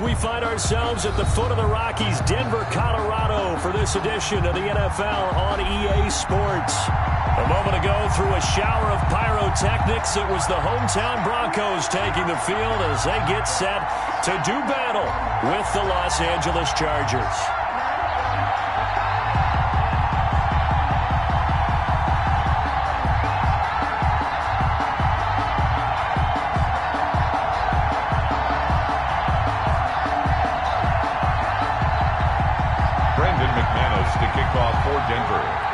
We find ourselves at the foot of the Rockies, Denver, Colorado, for this edition of the NFL on EA Sports. A moment ago, through a shower of pyrotechnics, it was the hometown Broncos taking the field as they get set to do battle with the Los Angeles Chargers. To kick off for Denver.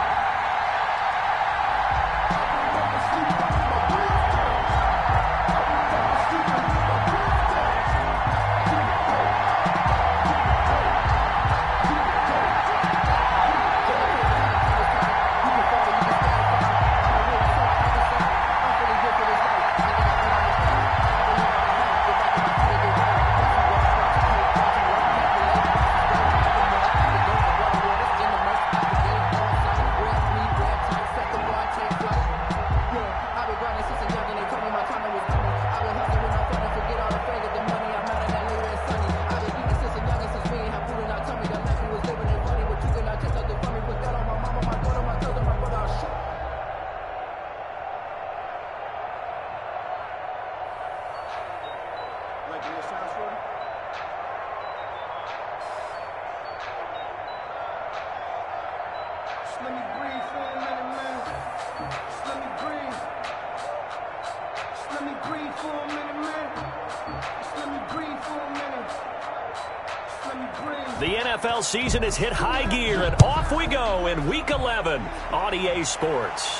The NFL season has hit high gear, and off we go in Week 11 on EA Sports.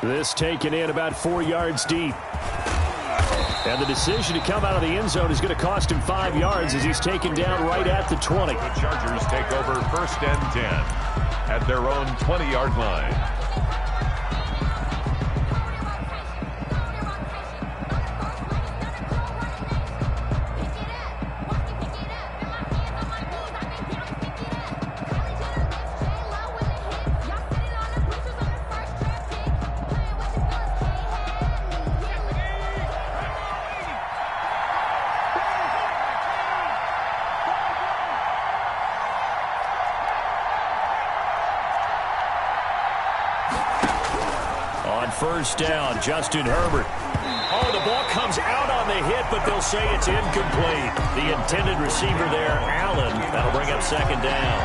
This taken in about 4 yards deep. And the decision to come out of the end zone is going to cost him 5 yards as he's taken down right at the 20. The Chargers take over 1st and 10 at their own 20-yard line. First down, Justin Herbert. Oh, the ball comes out on the hit, but they'll say it's incomplete. The intended receiver there, Allen. That'll bring up 2nd down.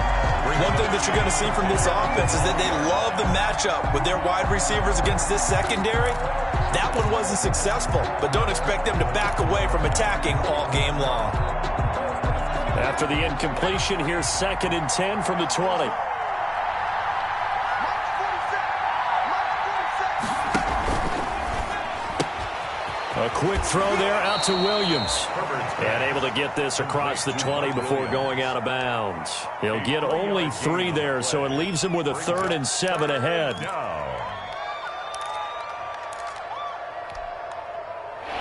One thing that you're going to see from this offense is that they love the matchup with their wide receivers against this secondary. That one wasn't successful, but don't expect them to back away from attacking all game long. After the incompletion, here's 2nd and 10 from the 20. A quick throw there out to Williams. And able to get this across the 20 before going out of bounds. He'll get only 3 there, so it leaves him with a 3rd and 7 ahead.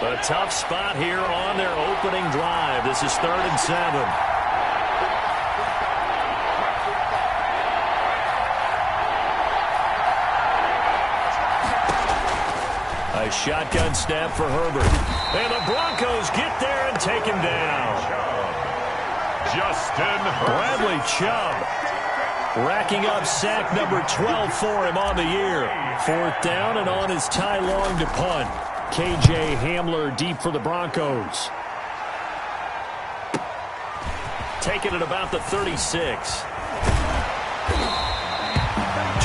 A tough spot here on their opening drive. This is 3rd and 7. A shotgun snap for Herbert. And the Broncos get there and take him down. Justin Herbert. Bradley Chubb racking up sack number 12 for him on the year. 4th down and on his tie long to punt. KJ Hamler deep for the Broncos. Taking it about the 36.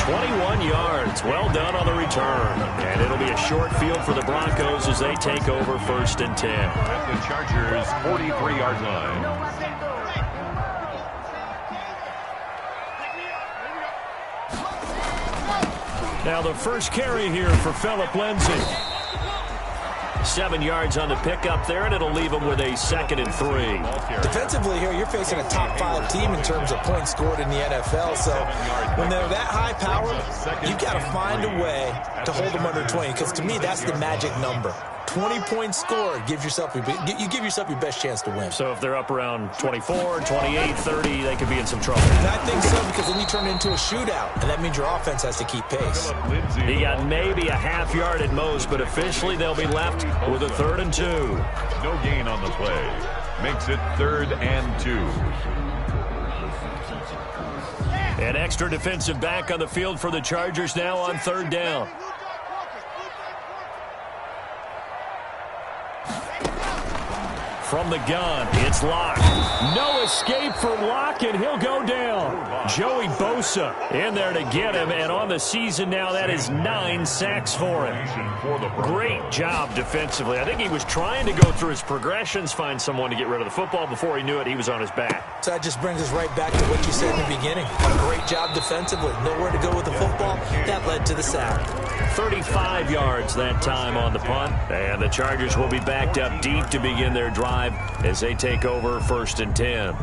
21 yards. Well done on the return. And it'll be a short field for the Broncos as they take over 1st and 10. At the Chargers' 43-yard line. Now the first carry here for Phillip Lindsay. 7 yards on the pickup there, and it'll leave him with a 2nd and 3. Defensively here, you're facing a top 5 team in terms of points scored in the NFL. So when they're that high power, you've got to find a way to hold them under 20. Because to me, that's the magic number. 20 points scored, you give yourself your best chance to win. So if they're up around 24, 28, 30, they could be in some trouble. And I think so, because then you turn it into a shootout, and that means your offense has to keep pace. He got maybe a half yard at most, but officially they'll be left with a 3rd and 2. No gain on the play. makes it 3rd and 2. An extra defensive back on the field for the Chargers now on 3rd down. From the gun, it's Locke. No escape for Locke, and he'll go down. Joey Bosa in there to get him, and on the season now, that is 9 sacks for him. Great job defensively. I think he was trying to go through his progressions, find someone to get rid of the football. Before he knew it, he was on his back. So that just brings us right back to what you said in the beginning. A great job defensively. Nowhere to go with the football. That led to the sack. 35 yards that time on the punt. And the Chargers will be backed up deep to begin their drive as they take over 1st and 10.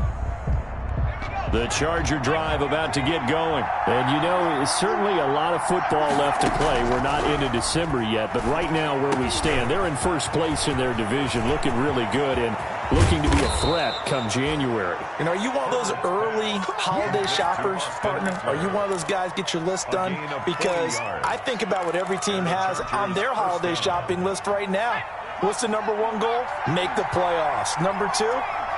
The Charger drive about to get going. And, you know, it's certainly a lot of football left to play. We're not into December yet, but right now where we stand, they're in 1st place in their division, looking really good and looking to be a threat come January. And are you one of those early holiday shoppers, partner? Are you one of those guys get your list done? Because I think about what every team has on their holiday shopping list right now. What's the number 1 goal? Make the playoffs. Number 2,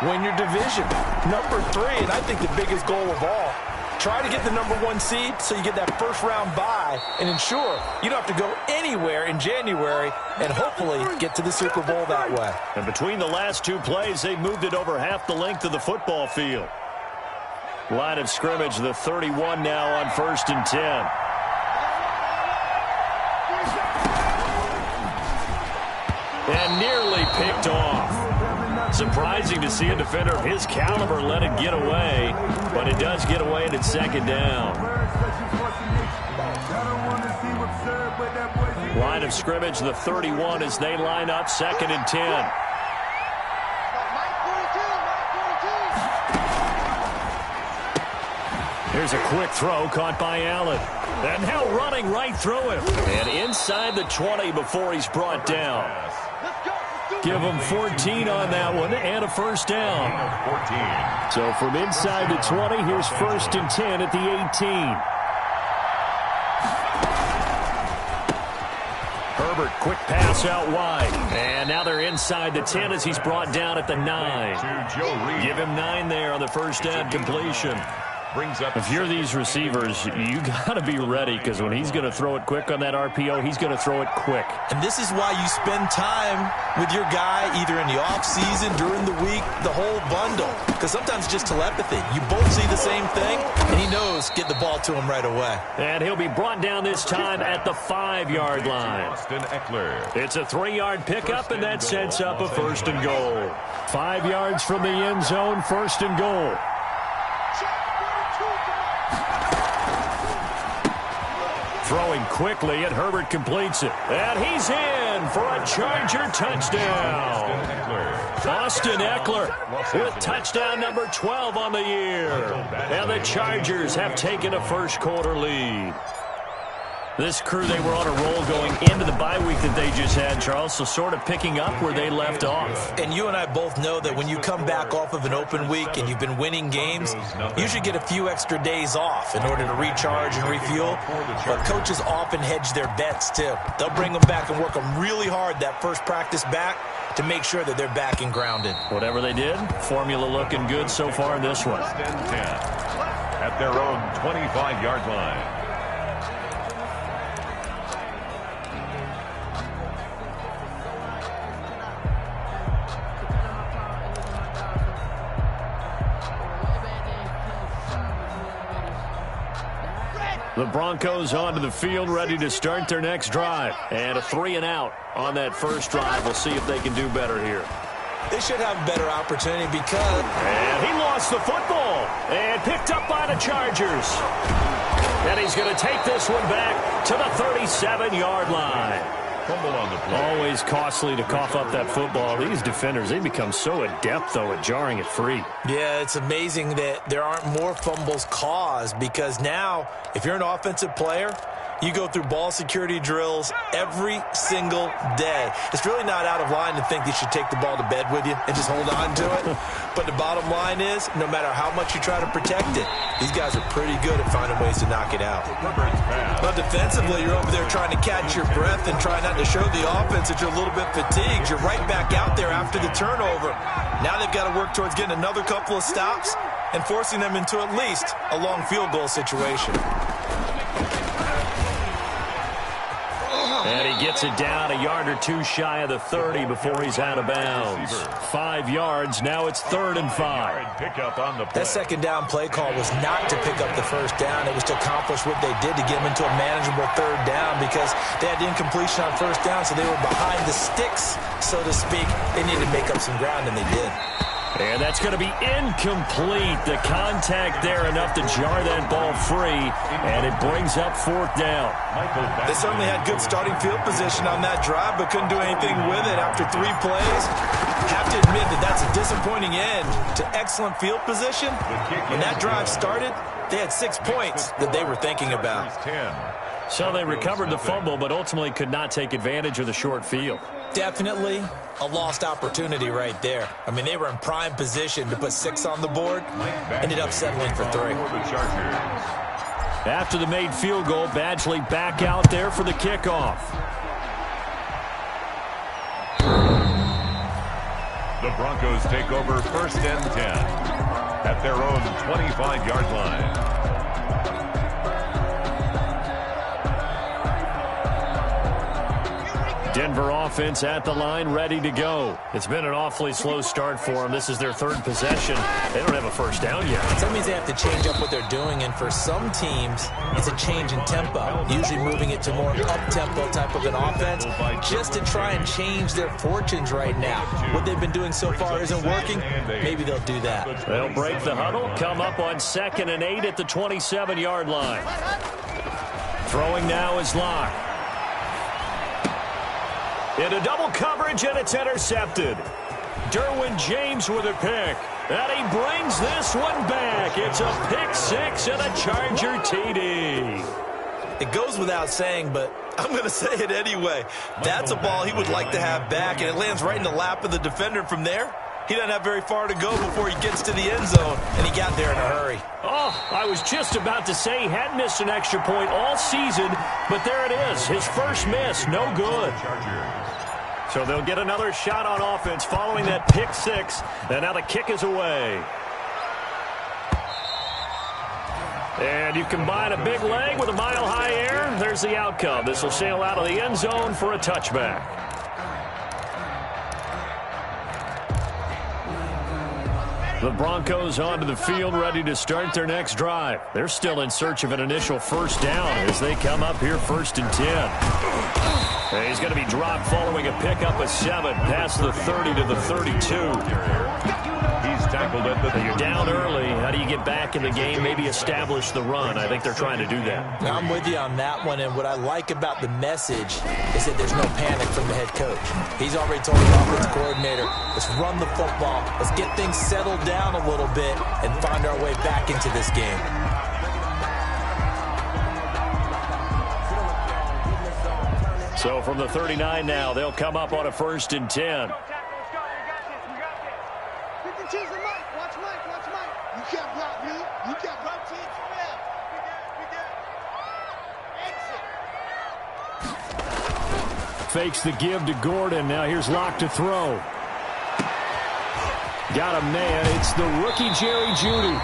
win your division. Number 3, and I think the biggest goal of all, try to get the number 1 seed so you get that first-round bye and ensure you don't have to go anywhere in January and hopefully get to the Super Bowl that way. And between the last 2 plays, they moved it over half the length of the football field. Line of scrimmage, the 31 now on 1st and 10. And nearly picked off. Surprising to see a defender of his caliber let it get away, but it does get away and it's 2nd down. Line of scrimmage, the 31 as they line up 2nd and 10. Here's a quick throw caught by Allen. And now running right through him. And inside the 20 before he's brought down. Give him 14 on that one and a 1st down. 14. So from inside the 20, here's 1st and 10 at the 18. Herbert, quick pass out wide. And now they're inside the 10 as he's brought down at the 9. Give him 9 there on the 1st down completion. If you're these receivers, you got to be ready because when he's going to throw it quick on that RPO, he's going to throw it quick. And this is why you spend time with your guy either in the offseason, during the week, the whole bundle. Because sometimes it's just telepathy. You both see the same thing, and he knows get the ball to him right away. And he'll be brought down this time at the 5-yard line. It's a 3-yard pickup, and that sets up a 1st and goal. 5 yards from the end zone, 1st and goal. Throwing quickly, and Herbert completes it. And he's in for a Charger touchdown. Austin Eckler with touchdown number 12 on the year. And the Chargers have taken a 1st quarter lead. This crew, they were on a roll going into the bye week that they just had, Charles, so sort of picking up where they left off. And you and I both know that when you come back off of an open week and you've been winning games, you should get a few extra days off in order to recharge and refuel. But coaches often hedge their bets, too. They'll bring them back and work them really hard that first practice back to make sure that they're back and grounded. Whatever they did, formula looking good so far in this one. At their own 25-yard line. The Broncos onto the field, ready to start their next drive. And a 3-and-out on that first drive. We'll see if they can do better here. They should have a better opportunity because... And he lost the football. And picked up by the Chargers. And he's going to take this one back to the 37-yard line. On the play. Always costly to cough up that football. These defenders, they become so adept, though, at jarring it free. Yeah, it's amazing that there aren't more fumbles caused because now, if you're an offensive player, You go through ball security drills every single day. It's really not out of line to think you should take the ball to bed with you and just hold on to it. But the bottom line is, no matter how much you try to protect it, these guys are pretty good at finding ways to knock it out. But defensively, you're over there trying to catch your breath and try not to show the offense that you're a little bit fatigued. You're right back out there after the turnover. Now they've got to work towards getting another couple of stops and forcing them into at least a long field goal situation. And he gets it down a yard or two shy of the 30 before he's out of bounds. 5 yards. Now it's 3rd and 5. That second down play call was not to pick up the first down. It was to accomplish what they did to get them into a manageable 3rd down because they had incompletion on first down, so they were behind the sticks, so to speak. They needed to make up some ground, and they did. And that's going to be incomplete. The contact there enough to jar that ball free, and it brings up 4th down. They certainly had good starting field position on that drive, but couldn't do anything with it after 3 plays. Have to admit that that's a disappointing end to excellent field position. When that drive started, they had 6 points that they were thinking about. So they recovered the fumble, but ultimately could not take advantage of the short field. Definitely a lost opportunity right there. I mean, they were in prime position to put 6 on the board. Ended up settling for 3. After the made field goal, Badgley back out there for the kickoff. The Broncos take over 1st and 10 at their own 25-yard line. Denver offense at the line, ready to go. It's been an awfully slow start for them. This is their 3rd possession. They don't have a first down yet. That means they have to change up what they're doing, and for some teams, it's a change in tempo, usually moving it to more up-tempo type of an offense, just to try and change their fortunes right now. What they've been doing so far isn't working. Maybe they'll do that. They'll break the huddle, come up on 2nd and 8 at the 27-yard line. Throwing now is Locke. Into double coverage, and it's intercepted. Derwin James with a pick. And he brings this one back. It's a pick 6 and a Charger TD. It goes without saying, but I'm going to say it anyway. That's a ball he would like to have back, and it lands right in the lap of the defender. From there, he doesn't have very far to go before he gets to the end zone, and he got there in a hurry. Oh, I was just about to say he had missed an extra point all season, but there it is. His first miss, no good. So they'll get another shot on offense following that pick 6, and now the kick is away. And you combine a big leg with a mile-high air, there's the outcome. This will sail out of the end zone for a touchback. The Broncos onto the field, ready to start their next drive. They're still in search of an initial first down as they come up here 1st and 10. He's going to be dropped following a pickup of 7 past the 30 to the 32. He's tackled at the... You're down early. How do you get back in the game, maybe establish the run? I think they're trying to do that. Now, I'm with you on that one, and what I like about the message is that there's no panic from the head coach. He's already told the offense coordinator, let's run the football, let's get things settled down a little bit and find our way back into this game. So from the 39 now, they'll come up on a 1st and 10. Fakes the give to Gordon. Now here's Locke to throw. Got a man. It's the rookie Jerry Jeudy.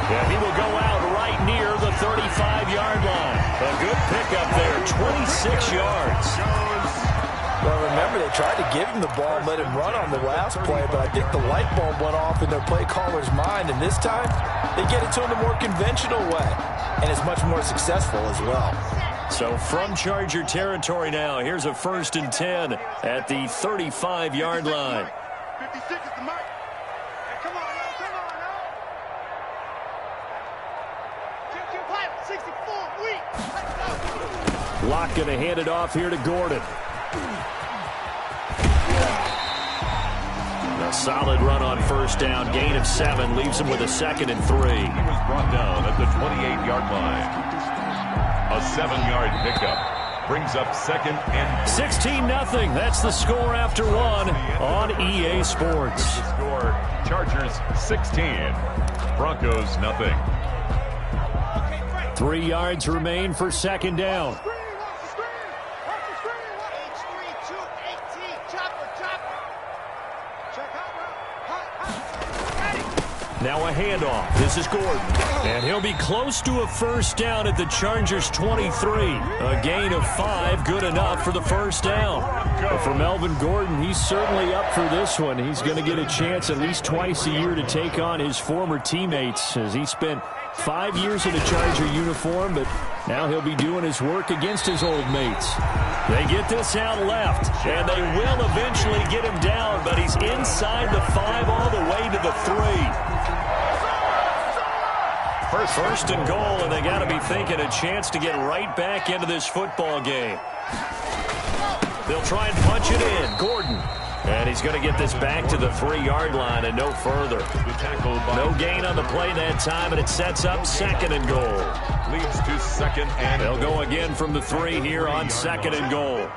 And he will go out right near the 35-yard line. A good pickup there, 26 yards. Well, remember, they tried to give him the ball and let him run on the last play, but I think the light bulb went off in their play caller's mind, and this time they get it to him the more conventional way, and it's much more successful as well. So from Charger territory now, here's a 1st and 10 at the 35-yard line. 56 is the mark. Hey, come on now. 64, weak. Locke going to hand it off here to Gordon. A solid run on first down. Gain of 7 leaves him with a 2nd and 3. He was brought down at the 28-yard line. A A 7-yard pickup. Brings up second and 16-0. That's the score after one on EA Sports. The score, Chargers 16, Broncos nothing. 3 yards remain for second down. Now a handoff. This is Gordon. And he'll be close to a first down at the Chargers 23. A gain of 5, good enough for the first down. But for Melvin Gordon, he's certainly up for this one. He's going to get a chance at least twice a year to take on his former teammates, as he spent 5 years in a Charger uniform, but now he'll be doing his work against his old mates. They get this out left, and they will eventually get him down, but he's inside the 5 all the way to the 3. First and goal, and they got to be thinking a chance to get right back into this football game. They'll try and punch it in. Gordon. And he's going to get this back to the 3-yard line and no further. No gain on the play that time, and it sets up second and goal. Leads to second and They'll go again from the 3 here on second and goal.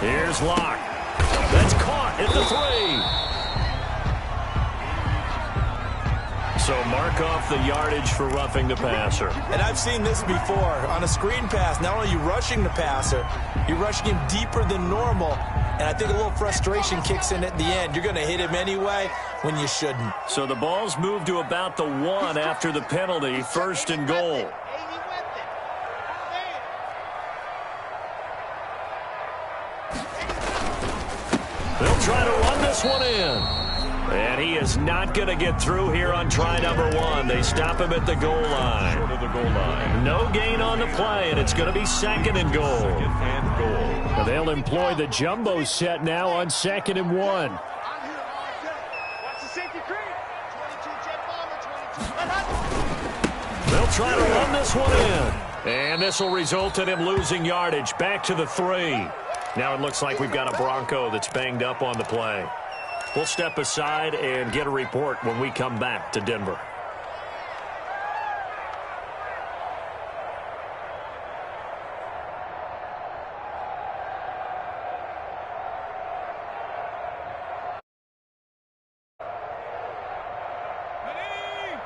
Here's Locke. That's caught at the 3. So mark off the yardage for roughing the passer. And I've seen this before. On a screen pass, not only are you rushing the passer, you're rushing him deeper than normal. And I think a little frustration kicks in at the end. You're going to hit him anyway when you shouldn't. So the ball's moved to about the 1 after the penalty. First and goal. They'll try to run this one in. And he is not going to get through here on try number 1. They stop him at the goal line. short of the goal line. No gain on the play, and it's going to be second and goal. Second and goal. Now they'll employ the jumbo set now on second and 1. I'm here all day. Watch the safety creep. 22 jet bomber, 22. They'll try to run this one in. And this will result in him losing yardage back to the 3. Now it looks like we've got a Bronco that's banged up on the play. We'll step aside and get a report when we come back to Denver.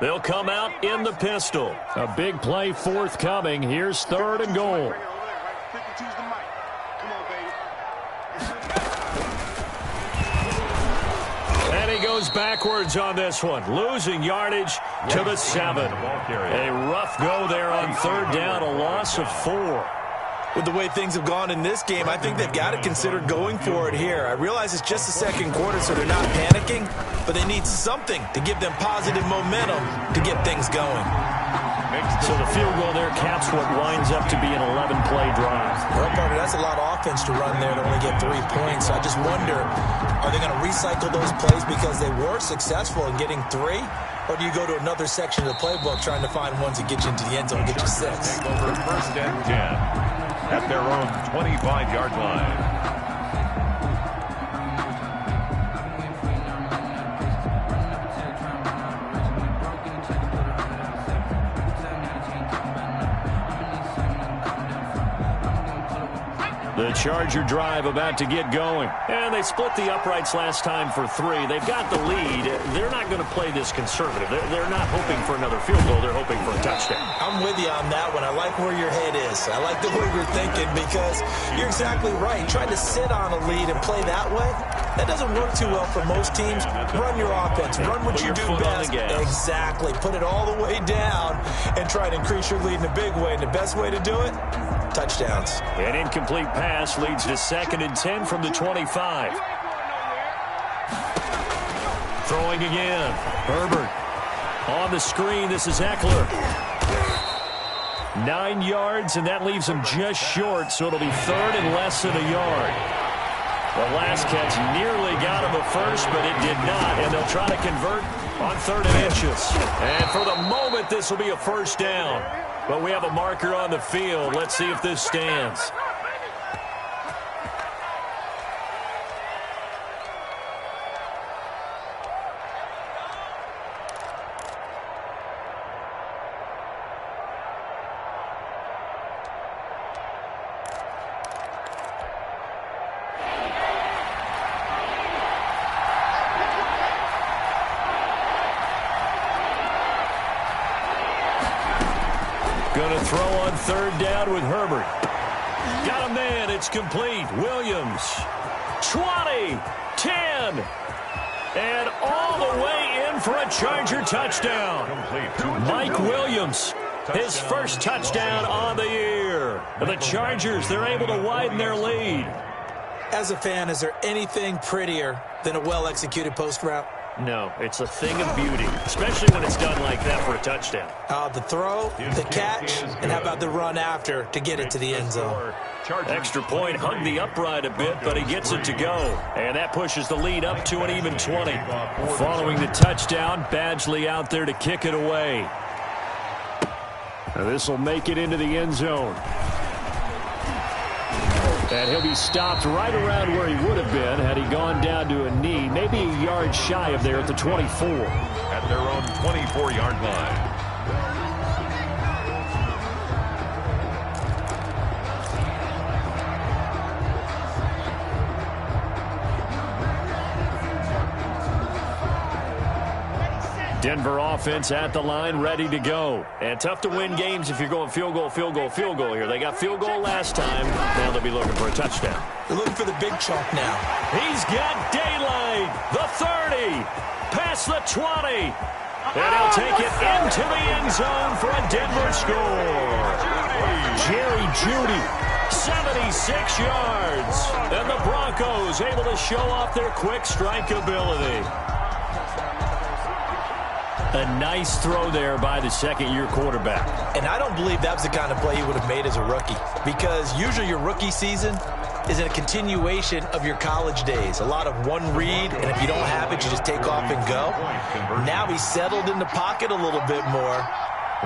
They'll come out in the pistol. A big play forthcoming. Here's third and goal. 52's the mic. Come on, baby. And he goes backwards on this one, losing yardage to the 7. A rough go there on third down, a loss of 4. With the way things have gone in this game, I think they've got to consider going for it here. I realize it's just the second quarter, so they're not panicking, but they need something to give them positive momentum to get things going. So the field goal there caps what winds up to be an 11-play drive. Well, Parker, that's a lot of offense to run there to only get 3 points. I just wonder, are they going to recycle those plays because they were successful in getting 3? Or do you go to another section of the playbook trying to find ones that get you into the end zone and get you 6? Over first and 10 at their own 25-yard line. The Charger drive about to get going. And they split the uprights last time for 3. They've got the lead. They're not going to play this conservative. They're not hoping for another field goal. They're hoping for a touchdown. I'm with you on that one. I like where your head is. I like the way you're thinking because you're exactly right. Trying to sit on a lead and play that way, that doesn't work too well for most teams. Run your offense. Run what you do best. Exactly. Put it all the way down and try to increase your lead in a big way. And the best way to do it, touchdowns. An incomplete pass leads to second and 10 from the 25. Throwing again. Herbert on the screen. This is Eckler. 9 yards, and that leaves him just short, so it'll be third and less than a yard. The last catch nearly got him a first, but it did not, and they'll try to convert on third and inches. And for the moment, this will be a first down. But we have a marker on the field. Let's see if this stands. Going to throw on third down with Herbert. Got a man. It's complete. Williams. 20. 10. And all the way in for a Charger touchdown. Mike Williams, his first touchdown on the year. The Chargers, they're able to widen their lead. As a fan, is there anything prettier than a well-executed post route? No, it's a thing of beauty, especially when it's done like that for a touchdown. The throw, the catch, and how about the run after to get it to the end zone? Extra point, hugged the upright a bit, but he gets it to go. And that pushes the lead up to an even 20. Following the touchdown, Badgley out there to kick it away. This will make it into the end zone. And he'll be stopped right around where he would have been had he gone down to a knee, maybe a yard shy of there at the 24. At their own 24-yard line. Denver offense at the line, ready to go. And tough to win games if you're going field goal, field goal, field goal here. They got field goal last time. Now they'll be looking for a touchdown. They're looking for the big chunk now. He's got daylight. The 30. Past the 20. And he'll take it into the end zone for a Denver score. Jerry Jeudy, 76 yards. And the Broncos able to show off their quick strike ability. A nice throw there by the second-year quarterback. And I don't believe that was the kind of play he would have made as a rookie, because usually your rookie season is a continuation of your college days. A lot of one read, and if you don't have it, you just take off and go. Now he's settled in the pocket a little bit more,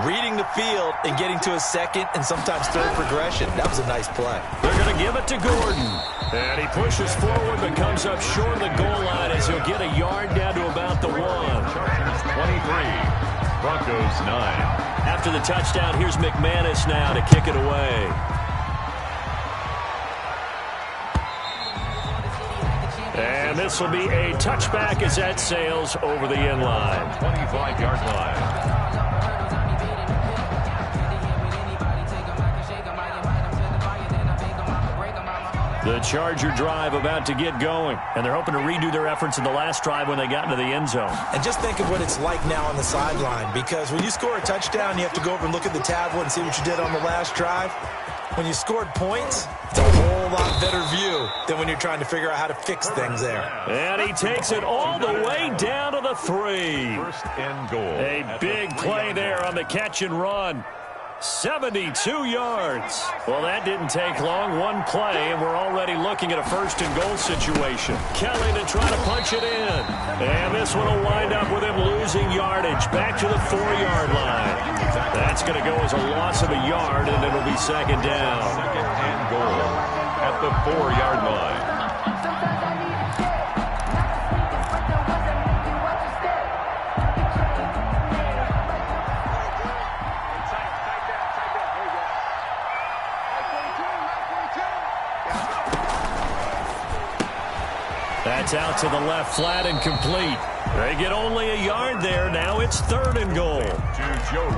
reading the field and getting to a second and sometimes third progression. That was a nice play. They're going to give it to Gordon. And he pushes forward but comes up short of the goal line as he'll get a yard down to about the 1. Chargers 23, Broncos 9. After the touchdown, here's McManus now to kick it away. And this will be a touchback as that sails over the end line. 25-yard line. The Charger drive about to get going, and they're hoping to redo their efforts in the last drive when they got into the end zone. And just think of what it's like now on the sideline, because when you score a touchdown, you have to go over and look at the tablet and see what you did on the last drive. When you scored points, it's a whole lot better view than when you're trying to figure out how to fix things there. And he takes it all the way down to the 3. First and goal. A big play there on the catch and run. 72 yards. Well, that didn't take long. One play, and we're already looking at a first and goal situation. Kelly to try to punch it in. And this one will wind up with him losing yardage back to the 4-yard line. That's going to go as a loss of a yard, and it'll be second down. Second and goal at the 4-yard line. That's out to the left, flat and complete. They get only a yard there. Now it's third and goal.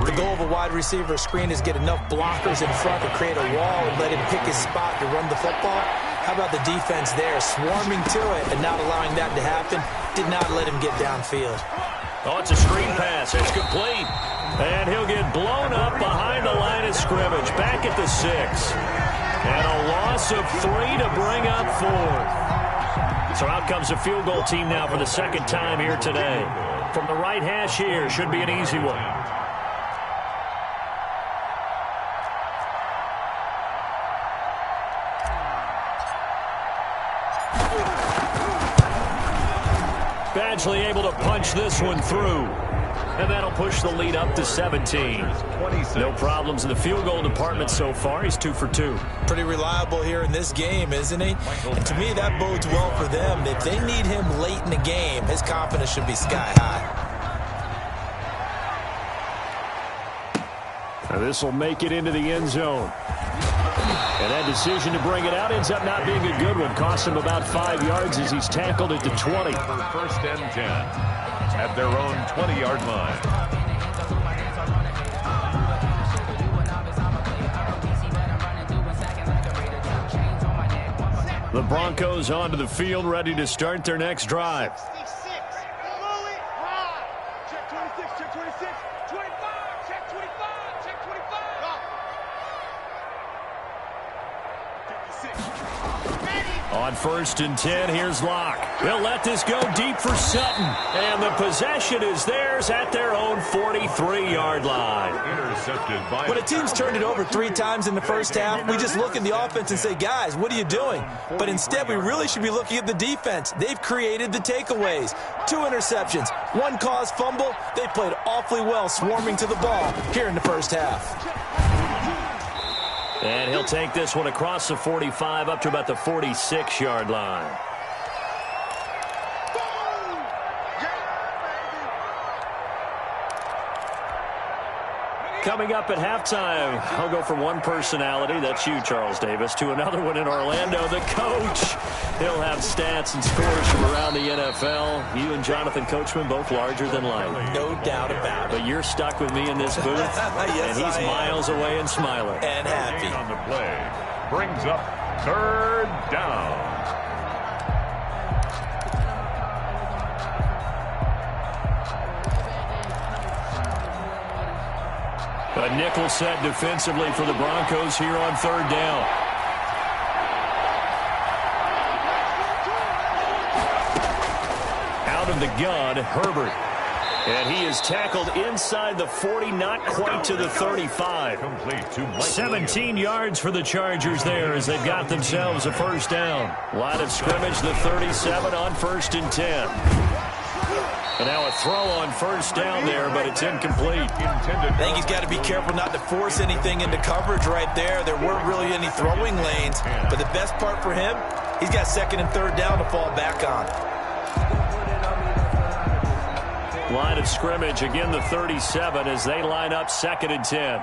The goal of a wide receiver screen is get enough blockers in front to create a wall and let him pick his spot to run the football. How about the defense there, swarming to it and not allowing that to happen? Did not let him get downfield. Oh, it's a screen pass. It's complete. And he'll get blown up behind the line of scrimmage. Back at the 6. And a loss of 3 to bring up 4. So out comes the field goal team now for the second time here today. From the right hash here, should be an easy one. Badgley able to punch this one through. And that'll push the lead up to 17. No problems in the field goal department so far. He's 2 for 2. Pretty reliable here in this game, isn't he? And to me, that bodes well for them. If they need him late in the game, his confidence should be sky high. Now this will make it into the end zone. And that decision to bring it out ends up not being a good one. Costs him about 5 yards as he's tackled at the 20. First and 10. At their own 20-yard line. The Broncos onto the field, ready to start their next drive. 66. Check 26, check 26. 25, check 25, check 25. 56. On 1st and 10, here's Locke. He'll let this go deep for Sutton. And the possession is theirs at their own 43-yard line. Intercepted by... When a team's turned it over 3 times in the first half, we just look at the offense and say, guys, what are you doing? But instead, we really should be looking at the defense. They've created the takeaways. 2 interceptions, 1 caused fumble. They played awfully well swarming to the ball here in the first half. And he'll take this one across the 45 up to about the 46-yard line. Coming up at halftime, I'll go from one personality, that's you, Charles Davis, to another one in Orlando, the coach. He'll have stats and scores from around the NFL. You and Jonathan Coachman, both larger than life. No doubt about it. But you're stuck with me in this booth, Yes, and he's miles away and smiling. And happy. On the play. Brings up 3rd down. A nickel set defensively for the Broncos here on 3rd down. Out of the gun, Herbert. And he is tackled inside the 40, not quite to the 35. Complete to Mike 17 yards for the Chargers there as they've got themselves a 1st down. Line of scrimmage, the 37 on 1st and 10. And now a throw on 1st down there, but it's incomplete. I think he's got to be careful not to force anything into coverage right there. There weren't really any throwing lanes. But the best part for him, he's got 2nd and 3rd down to fall back on. Line of scrimmage, again the 37 as they line up 2nd and 10.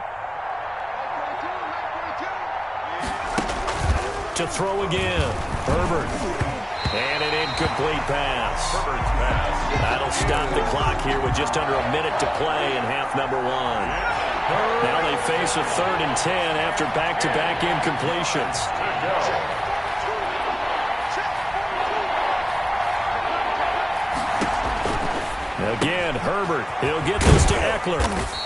To throw again, Herbert. And an incomplete pass. Herbert's pass. That'll stop the clock here with just under a minute to play in half number 1. Now they face a 3rd and 10 after back-to-back incompletions. Again, Herbert. He'll get this to Eckler.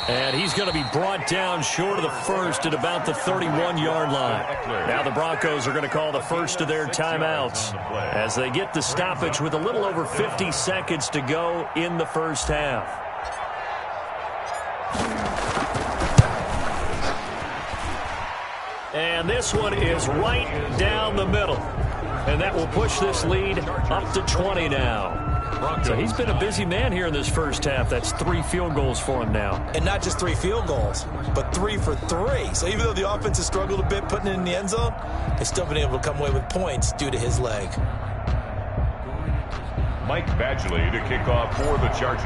And he's going to be brought down short of the 1st at about the 31-yard line. Now the Broncos are going to call the first of their timeouts as they get the stoppage with a little over 50 seconds to go in the first half. And this one is right down the middle. And that will push this lead up to 20 now. So he's been a busy man here in this first half. That's 3 field goals for him now. And not just 3 field goals, but 3 for 3. So even though the offense has struggled a bit putting it in the end zone, they've still been able to come away with points due to his leg. Mike Badgley to kick off for the Chargers.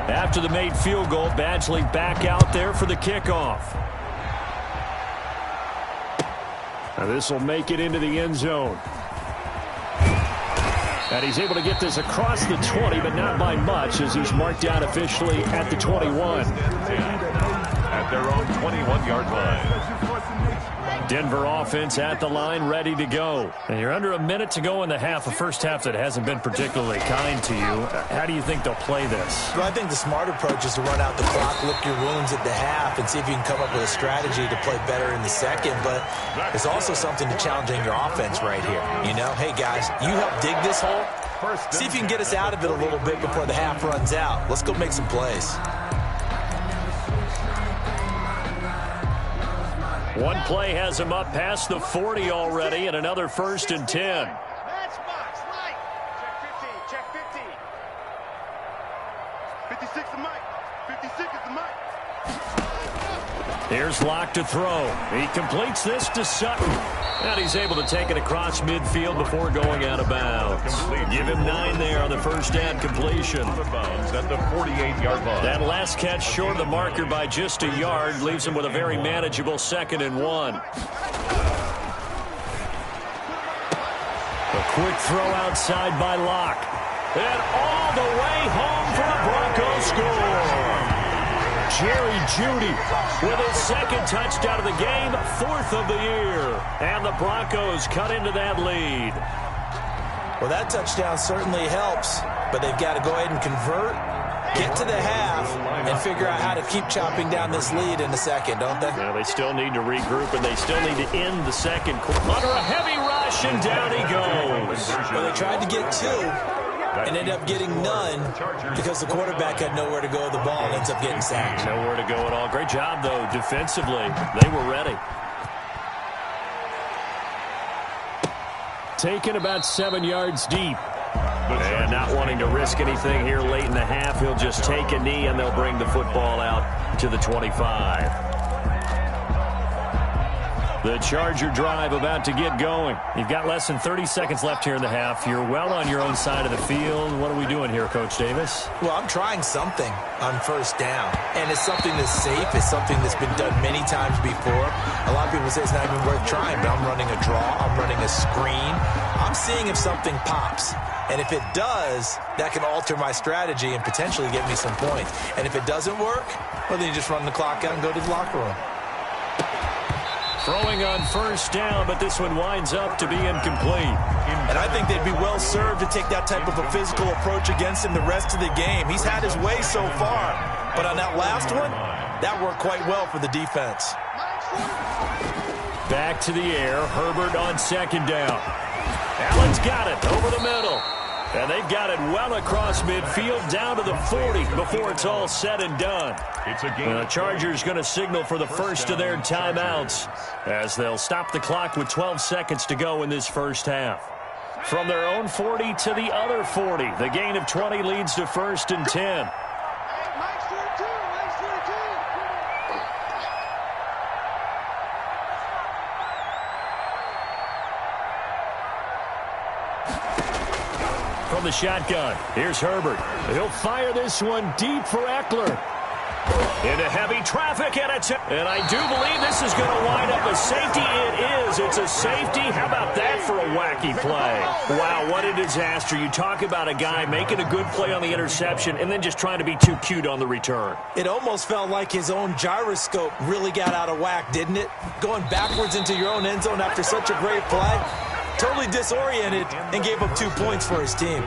After the made field goal, Badgley back out there for the kickoff. Now this will make it into the end zone. And he's able to get this across the 20, but not by much as he's marked down officially at the 21. At their own 21-yard line. Denver offense at the line, ready to go. And you're under a minute to go in the half, a first half that hasn't been particularly kind to you. How do you think they'll play this? Well, I think the smart approach is to run out the clock, lick your wounds at the half, and see if you can come up with a strategy to play better in the second. But it's also something to challenging your offense right here. You know, hey, guys, you help dig this hole. See if you can get us out of it a little bit before the half runs out. Let's go make some plays. One play has him up past the 40 already, and another 1st and 10. Matchbox, light. Check 15, check 15. 56 is Mike. 56 is the Mike. Here's Locke to throw. He completes this to Sutton. And he's able to take it across midfield before going out of bounds. Give him 9 there on the first down completion. Out of bounds at the 48-yard line. That last catch short of the marker by just a yard leaves him with a very manageable 2nd and 1. A quick throw outside by Locke. And all the way home for a Broncos score. Jerry Jeudy with his second touchdown of the game, 4th of the year. And the Broncos cut into that lead. Well, that touchdown certainly helps, but they've got to go ahead and convert, get to the half, and figure out how to keep chopping down this lead in the second, don't they? Yeah, they still need to regroup, and they still need to end the second quarter. Under a heavy rush, and down he goes. Well, they tried to get 2 and ended up getting none because the quarterback had nowhere to go with the ball and ends up getting sacked. Nowhere to go at all. Great job, though, defensively. They were ready. Taken about 7 yards deep. And not wanting to risk anything here late in the half, he'll just take a knee, and they'll bring the football out to the 25. The Charger drive about to get going. You've got less than 30 seconds left here in the half. You're well on your own side of the field. What are we doing here, Coach Davis? Well, I'm trying something on first down, and it's something that's safe. It's something that's been done many times before. A lot of people say it's not even worth trying, but I'm running a draw. I'm running a screen. I'm seeing if something pops. And if it does, that can alter my strategy and potentially get me some points. And if it doesn't work, well, then you just run the clock out and go to the locker room. Throwing on first down, but this one winds up to be incomplete. And I think they'd be well served to take that type of a physical approach against him the rest of the game. He's had his way so far. But on that last one, that worked quite well for the defense. Back to the air. Herbert on second down. Allen's got it over the middle. And they've got it well across midfield down to the 40 before it's all said and done. The Chargers going to signal for the first of their timeouts as they'll stop the clock with 12 seconds to go in this first half. From their own 40 to the other 40, the gain of 20 leads to 1st and 10. From the shotgun, here's Herbert. He'll fire this one deep for Eckler. Into heavy traffic, and I do believe this is going to wind up a safety. It is. It's a safety. How about that for a wacky play? Wow, what a disaster. You talk about a guy making a good play on the interception and then just trying to be too cute on the return. It almost felt like his own gyroscope really got out of whack, didn't it? Going backwards into your own end zone after such a great play. Totally disoriented and gave up 2 points for his team.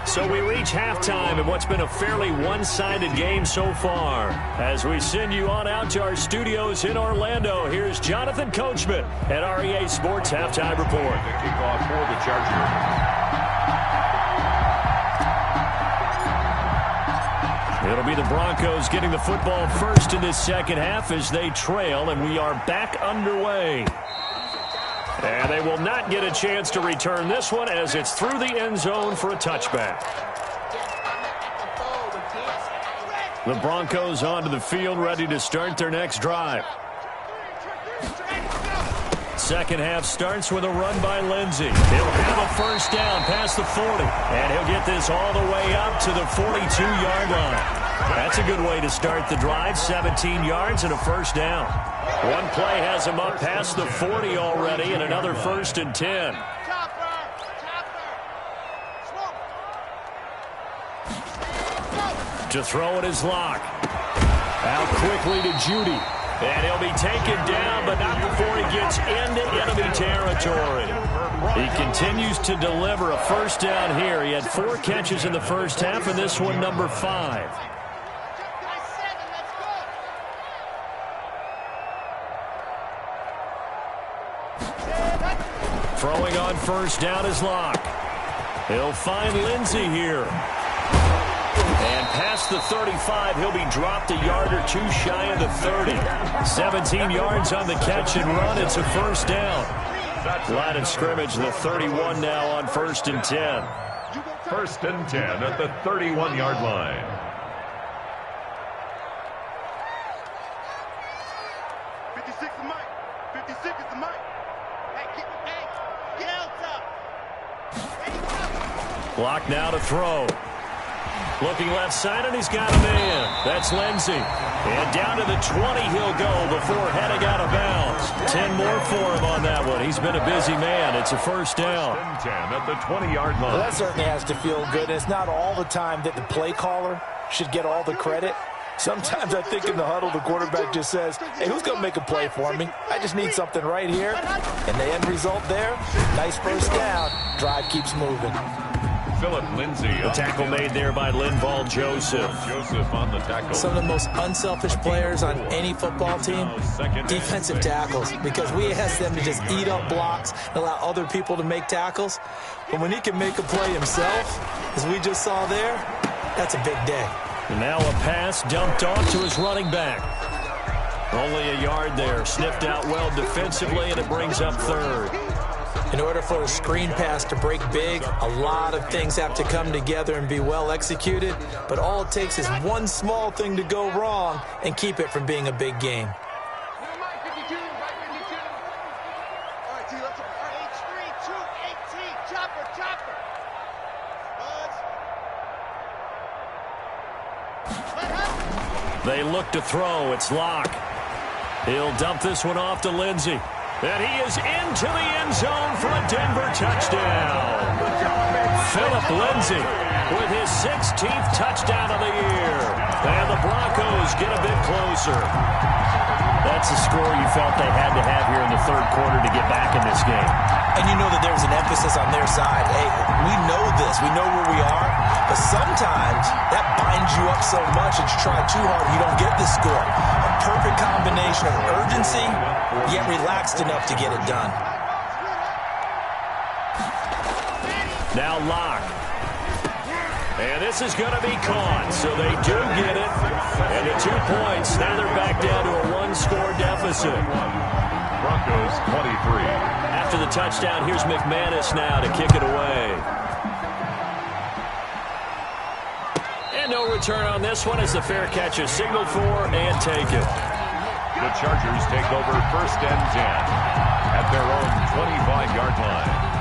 So we reach halftime in what's been a fairly one-sided game so far. As we send you on out to our studios in Orlando, here's Jonathan Coachman at REA Sports Halftime Report. The kickoff for the Chargers. It'll be the Broncos getting the football first in this second half as they trail, and we are back underway. And they will not get a chance to return this one as it's through the end zone for a touchback. The Broncos onto the field, ready to start their next drive. Second half starts with a run by Lindsey. He'll have a first down past the 40, and he'll get this all the way up to the 42-yard line. That's a good way to start the drive, 17 yards and a first down. One play has him up past the 40 already, and another 1st and 10. To throw it is Locke. Out quickly to Jeudy. And he'll be taken down, but not before he gets into enemy territory. He continues to deliver a first down here. He had 4 catches in the first half, and this one number 5. Throwing on first down is Locke. He'll find Lindsey here. And past the 35, he'll be dropped a yard or 2 shy of the 30. 17 yards on the catch and run. It's a first down. Line of scrimmage, the 31 now on 1st and 10. 1st and 10 at the 31-yard line. Block now to throw. Looking left side, and he's got a man. That's Lindsey. And down to the 20 he'll go before heading out of bounds. 10 more for him on that one. He's been a busy man. It's a first down. 10 at the 20-yard line. Well, that certainly has to feel good. It's not all the time that the play caller should get all the credit. Sometimes I think in the huddle, the quarterback just says, hey, who's going to make a play for me? I just need something right here. And the end result there, nice first down. Drive keeps moving. Philip Lindsay. The tackle made there by Linval Joseph. Joseph on the tackle. Some of the most unselfish players on any football team, defensive tackles, because we ask them to just eat up blocks and allow other people to make tackles. But when he can make a play himself, as we just saw there, that's a big day. And now a pass dumped off to his running back. Only a yard there. Sniffed out well defensively, and it brings up third. In order for a screen pass to break big, a lot of things have to come together and be well executed. But all it takes is one small thing to go wrong and keep it from being a big game. They look to throw. It's Locke. He'll dump this one off to Lindsay. And he is into the end zone for a Denver touchdown. Philip Lindsay with his 16th touchdown of the year. And the Broncos get a bit closer. That's the score you felt they had to have here in the third quarter to get back in this game. And you know that there's an emphasis on their side. Hey, we know this. We know where we are. But sometimes that binds you up so much that you try too hard and you don't get the score. A perfect combination of urgency, yet relaxed enough to get it done. Now Locke. And this is going to be caught, so they do get it. And at 2 points, now they're back down to a one-score deficit. Broncos 23. After the touchdown, here's McManus now to kick it away. And no return on this one as the fair catch is signaled for and taken. The Chargers take over first and 10 at their own 25-yard line.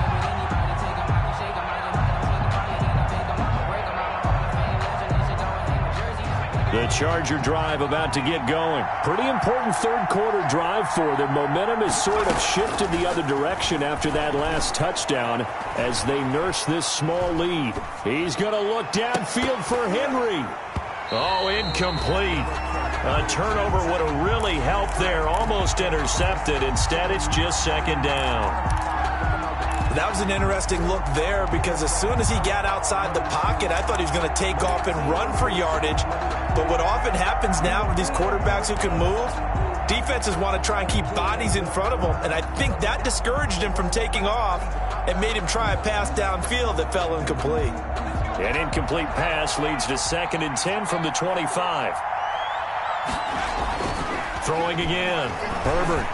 The Charger drive about to get going. Pretty important third quarter drive for them. Momentum has sort of shifted the other direction after that last touchdown as they nurse this small lead. He's going to look downfield for Henry. Oh, incomplete. A turnover would have really helped there. Almost intercepted. Instead, it's just second down. That was an interesting look there because as soon as he got outside the pocket, I thought he was going to take off and run for yardage. But what often happens now with these quarterbacks who can move, defenses want to try and keep bodies in front of them. And I think that discouraged him from taking off and made him try a pass downfield that fell incomplete. An incomplete pass leads to 2nd and 10 from the 25. Throwing again. Herbert.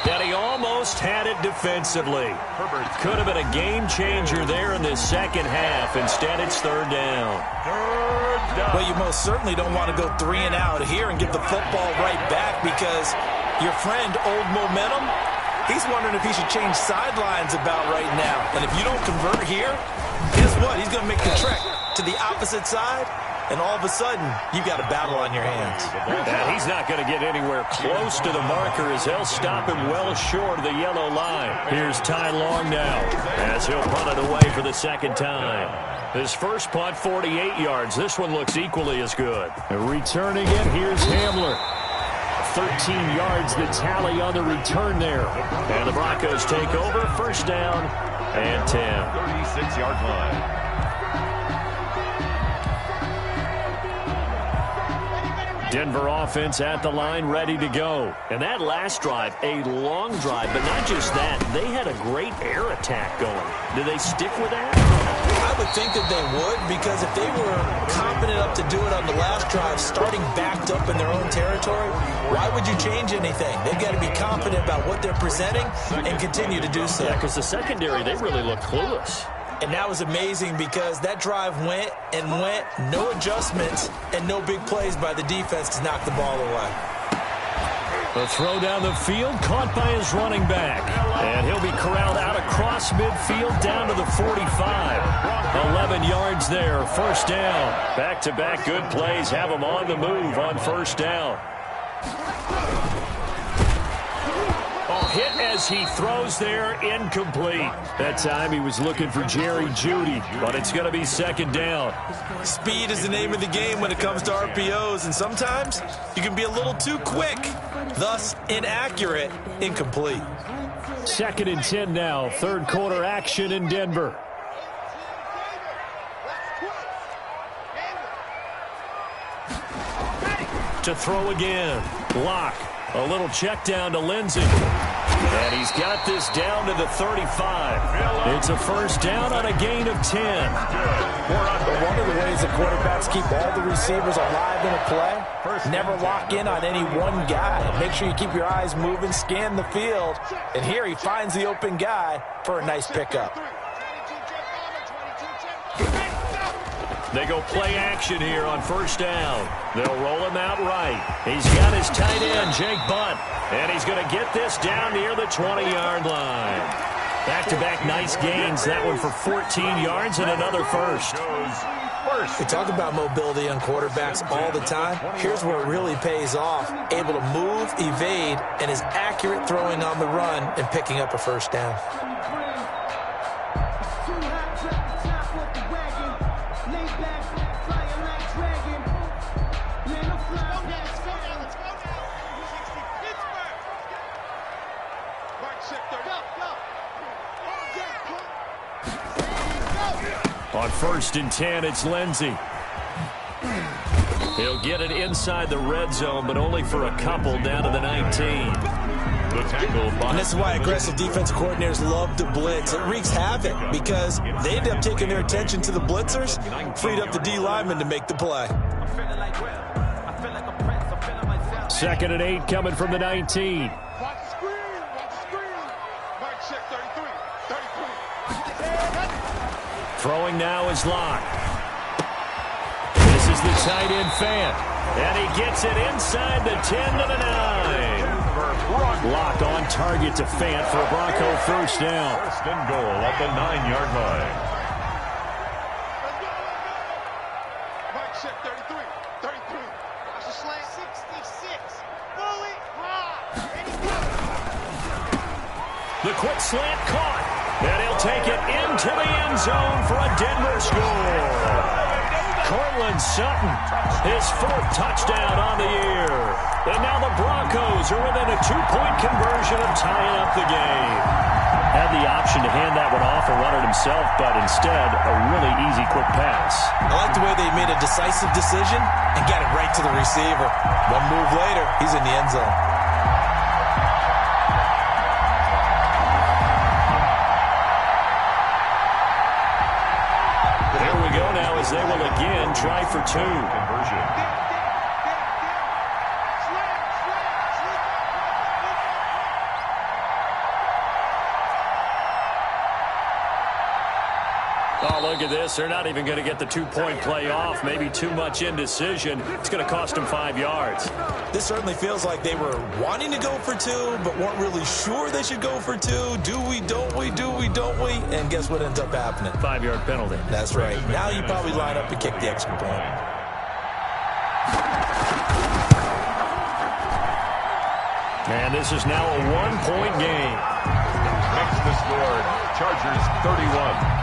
And he almost had it defensively. Herbert could have been a game changer there in this second half. Instead, it's third down. Well, you most certainly don't want to go 3 and out here and get the football right back because your friend, Old Momentum, he's wondering if he should change sidelines about right now. And if you don't convert here, guess what? He's going to make the trek to the opposite side. And all of a sudden, you got a battle on your hands. And he's not going to get anywhere close to the marker as they'll stop him well short of the yellow line. Here's Ty Long now as he'll punt it away for the second time. His first punt, 48 yards. This one looks equally as good. Returning it, here's Hamler. 13 yards the tally on the return there. And the Broncos take over, first down and 10. 36-yard line. Denver offense at the line, ready to go. And that last drive, a long drive, but not just that. They had a great air attack going. Do they stick with that? I would think that they would because if they were confident enough to do it on the last drive, starting backed up in their own territory, why would you change anything? They've got to be confident about what they're presenting and continue to do so. Yeah, because the secondary, they really look clueless. And that was amazing because that drive went and went, no adjustments, and no big plays by the defense to knock the ball away. The throw down the field, caught by his running back. And he'll be corralled out across midfield down to the 45. 11 yards there, first down. Back-to-back good plays have him on the move on first down. hit as he throws there, incomplete. That time he was looking for Jerry Jeudy, but it's going to be second down. Speed is the name of the game when it comes to RPOs, and sometimes you can be a little too quick, thus inaccurate, incomplete. Second and 10 now, third quarter action in Denver. To throw again. Lock. A little check down to Lindsey. And he's got this down to the 35. It's a first down on a gain of 10. But one of the ways the quarterbacks keep all the receivers alive in a play, never lock in on any one guy. Make sure you keep your eyes moving, scan the field. And here he finds the open guy for a nice pickup. They go play action here on first down. They'll roll him out right. He's got his tight end, Jake Butt. And he's going to get this down near the 20-yard line. Back-to-back nice gains. That one for 14 yards and another first. We talk about mobility on quarterbacks all the time. Here's where it really pays off. Able to move, evade, and is accurate throwing on the run and picking up a first down. On first and 10, it's Lindsey. He'll get it inside the red zone, but only for a couple down to the 19. The tackle. And this is why aggressive defense coordinators love to blitz. It wreaks havoc because they end up taking their attention to the blitzers, freed up the D lineman to make the play. Second and 8 coming from the 19. Throwing now is Locke. This is the tight end Fant. And he gets it inside the 10 to the 9. Locke on target to Fant for a Bronco first down. First and goal at the 9-yard line. Mike check 33. 33. Watch the slant. 66. Fully high. The quick slant caught. And he'll take it into the end zone for a Denver score. Cortland Sutton, his fourth touchdown on the year. And now the Broncos are within a 2-point conversion of tying up the game. Had the option to hand that one off or run it himself, but instead a really easy quick pass. I like the way they made a decisive decision and got it right to the receiver. One move later, he's in the end zone. They will again try for 2. Conversion. Oh, look at this. They're not even going to get the 2-point play off. Maybe too much indecision. It's going to cost them 5 yards. This certainly feels like they were wanting to go for 2, but weren't really sure they should go for 2. Do we, don't we, do we, don't we? And guess what ends up happening? 5-yard penalty. That's right. Now you probably line up and kick the extra point. And this is now a 1-point game. Makes the score. Chargers 31.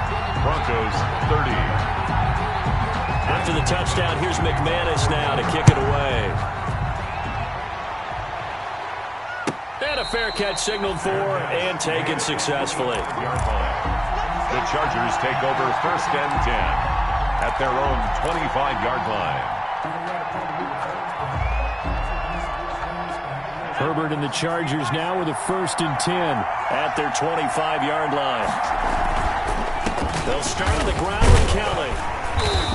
Broncos 30. After the touchdown, here's McManus now to kick it away. And a fair catch signaled for and taken successfully. The Chargers take over first and 10 at their own 25-yard line. Herbert and the Chargers now with a first and 10 at their 25-yard line. They'll start on the ground with Kelly.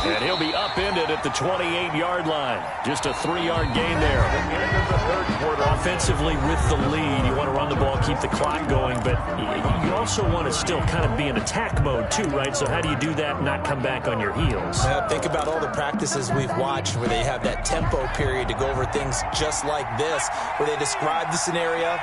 And he'll be upended at the 28-yard line. Just a 3-yard gain there. Offensively with the lead, you want to run the ball, keep the clock going, but you also want to still kind of be in attack mode too, right? So how do you do that and not come back on your heels? Think about all the practices we've watched where they have that tempo period to go over things just like this, where they describe the scenario,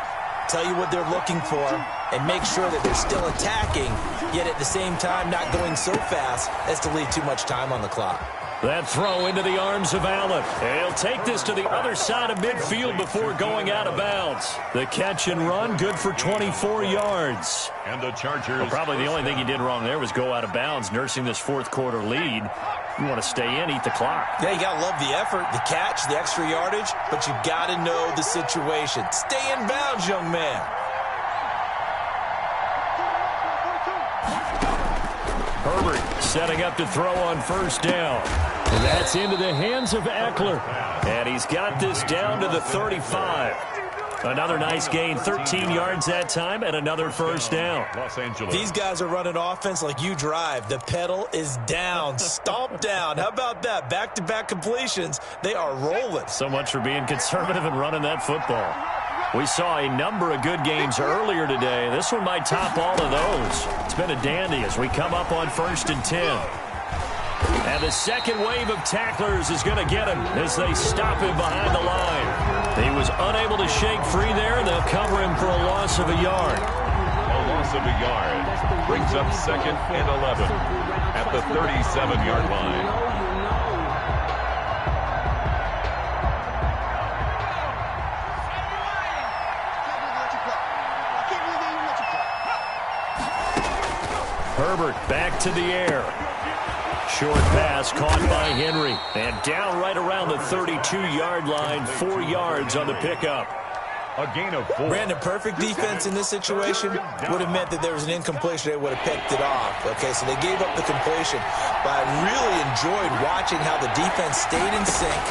tell you what they're looking for, and make sure that they're still attacking, yet at the same time not going so fast as to leave too much time on the clock. That throw into the arms of Allen. He'll take this to the other side of midfield before going out of bounds. The catch and run, good for 24 yards. And the Chargers. Well, probably the only thing he did wrong there was go out of bounds, nursing this fourth quarter lead. You want to stay in, eat the clock. Yeah, you got to love the effort, the catch, the extra yardage, but you got to know the situation. Stay in bounds, young man. Herbert setting up to throw on first down. And that's into the hands of Eckler. And he's got this down to the 35. Another nice gain, 13 yards that time, and another first down. Los Angeles. These guys are running offense like you drive. The pedal is down, stomp down. How about that? Back-to-back completions. They are rolling. So much for being conservative and running that football. We saw a number of good games earlier today. This one might top all of those. It's been a dandy as we come up on 1st and 10. And the second wave of tacklers is going to get him as they stop him behind the line. He was unable to shake free there, and they'll cover him for a loss of a yard. A loss of a yard brings up 2nd and 11 at the 37-yard line. Herbert back to the air. Short pass caught by Henry. And down right around the 32-yard line, 4 yards on the pickup. A gain of 4. Brandon, perfect defense in this situation would have meant that there was an incompletion. They would have picked it off. Okay, so they gave up the completion. But I really enjoyed watching how the defense stayed in sync,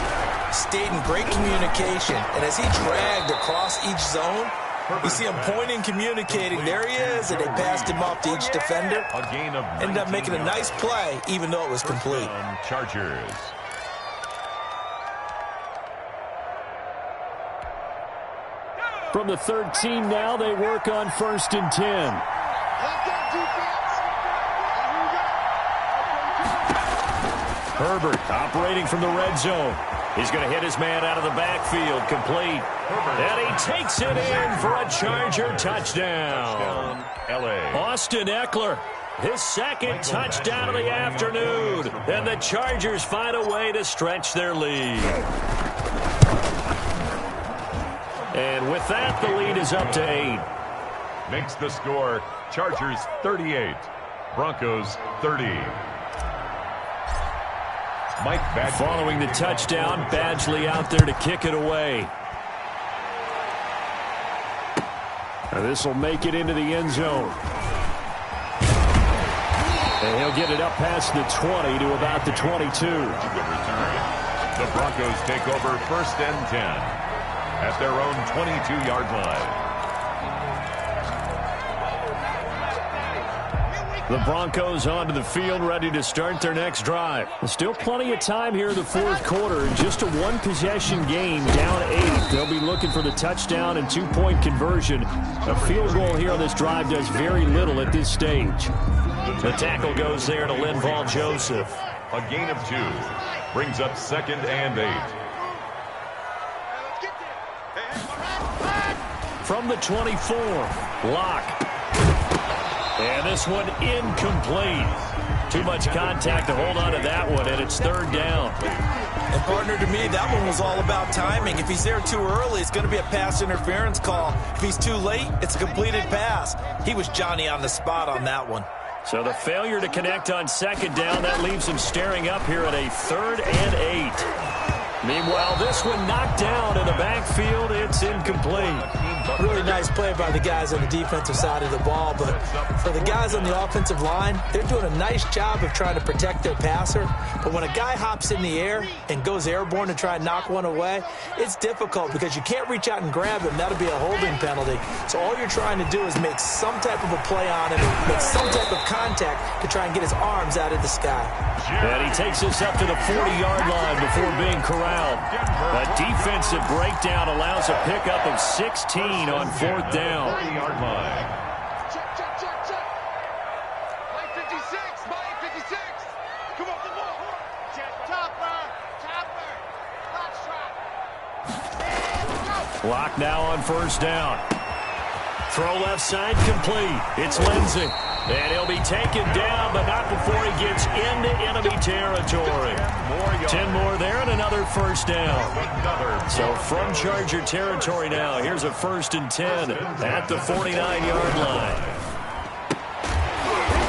stayed in great communication. And as he dragged across each zone, you see him pointing, communicating. There he is, and they passed him off to each defender. A gain of ended up making a nice play, even though it was complete. Chargers. From the 13 now, they work on 1st and 10. Herbert operating from the red zone. He's going to hit his man out of the backfield, complete. And he takes it in for a Charger touchdown. Austin Eckler, his second touchdown of the afternoon. And the Chargers find a way to stretch their lead. And with that, the lead is up to 8. Makes the score Chargers 38, Broncos 30. Mike Badgley. Following the touchdown, Badgley out there to kick it away. And this will make it into the end zone. And he'll get it up past the 20 to about the 22. Good return. The Broncos take over 1st and 10 at their own 22-yard line. The Broncos onto the field, ready to start their next drive. Still plenty of time here in the fourth quarter. In just a one-possession game, down 8. They'll be looking for the touchdown and 2-point conversion. A field goal here on this drive does very little at this stage. The tackle goes there to Linval Joseph. A gain of 2 brings up 2nd and 8. From the 24, Locke. And this one incomplete. Too much contact to hold on to that one, and it's 3rd down. And partner, to me, that one was all about timing. If he's there too early, it's going to be a pass interference call. If he's too late, it's a completed pass. He was Johnny on the spot on that one. So the failure to connect on 2nd down, that leaves him staring up here at a 3rd and 8. Meanwhile, this one knocked down in the backfield. It's incomplete. Really nice play by the guys on the defensive side of the ball, but for the guys on the offensive line, they're doing a nice job of trying to protect their passer. But when a guy hops in the air and goes airborne to try and knock one away, it's difficult because you can't reach out and grab him. That'll be a holding penalty. So all you're trying to do is make some type of a play on him, make some type of contact to try and get his arms out of the sky. And he takes this up to the 40-yard line before being corralled. A defensive breakdown allows a pickup of 16 on 4th down. 40-yard line. Check, check, check, check. Mike 56, Mike 56. Come on, come on. Check, topper, box trap. Go. Lock now on 1st down. Throw left side complete. It's Lindsey. And he'll be taken down, but not before he gets into enemy territory. 10 more there and another first down. So from Charger territory now, here's a 1st and 10 at the 49-yard line.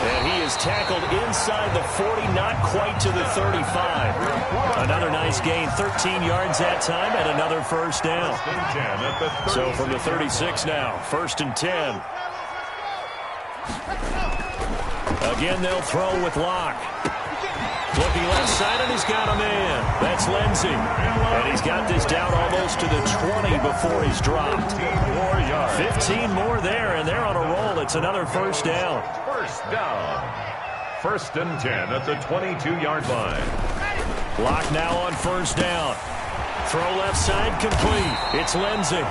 And he is tackled inside the 40, not quite to the 35. Another nice gain, 13 yards that time, and another first down. So from the 36 now, 1st and 10. Again, they'll throw with Locke. Looking left side, and he's got a man. That's Lindsey. And he's got this down almost to the 20 before he's dropped. 15 more there, and they're on a roll. It's another first down. First down. 1st and 10 at the 22-yard line. Locke now on first down. Throw left side, complete. It's Lindsey.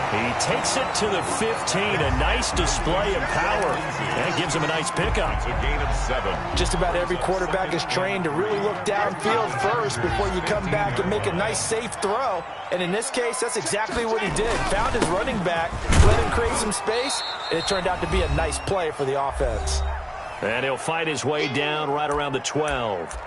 He takes it to the 15. A nice display of power. And gives him a nice pickup. It's a gain of 7. Just about every quarterback is trained to really look downfield first before you come back and make a nice, safe throw. And in this case, that's exactly what he did. Found his running back, let him create some space, and it turned out to be a nice play for the offense. And he'll fight his way down right around the 12.